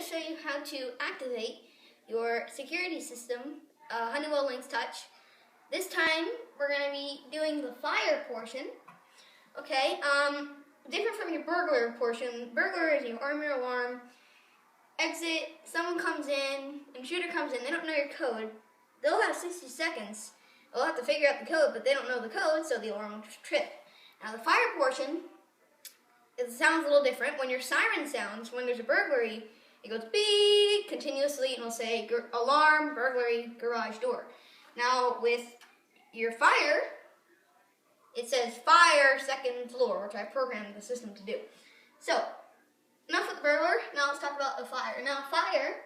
show you how to activate your security system, Honeywell Lynx Touch. This time we're going to be doing the fire portion. Okay, different from your burglar portion. Burglar is you arm your alarm, exit, someone comes in, intruder comes in, they don't know your code. They'll have 60 seconds. They'll have to figure out the code, but they don't know the code, so the alarm will trip. Now the fire portion, it sounds a little different. When your siren sounds, when there's a burglary, it goes beep continuously and it'll say alarm, burglary, garage door. Now with your fire, it says fire, second floor, which I programmed the system to do. So, enough with the burglar, now let's talk about the fire. Now fire,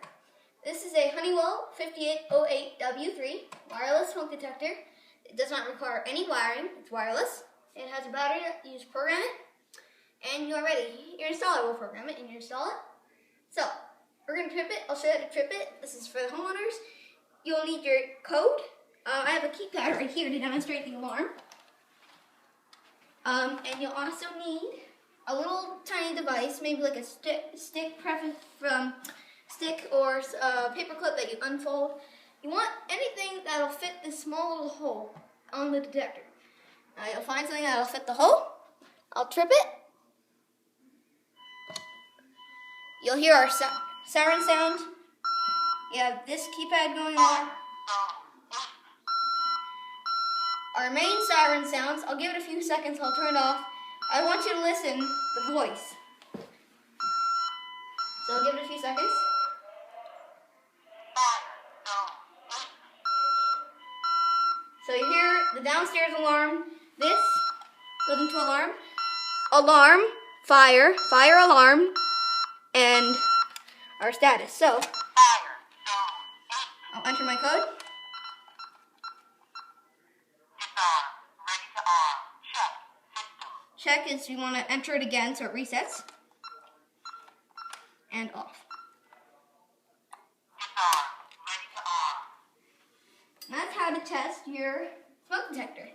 this is a Honeywell 5808W3 wireless smoke detector. It does not require any wiring, it's wireless. It has a battery that you just program it, and you're ready. Your installer will program it and you install it. So, we're going to trip it. I'll show you how to trip it. This is for the homeowners. You'll need your code. I have a keypad right here to demonstrate the alarm. And you'll also need a little tiny device, maybe like a stick or a paper clip that you unfold. You want anything that'll fit this small little hole on the detector. Now you'll find something that'll fit the hole. I'll trip it. You'll hear our siren sound. You have this keypad going on. Our main siren sounds. I'll give it a few seconds. I'll turn it off. I want you to listen to the voice. So I'll give it a few seconds. So you hear the downstairs alarm. This goes into alarm. Alarm, fire, fire alarm, and our status. So I'll enter my code. Check is you want to enter it again so it resets. And off. And that's how to test your smoke detector.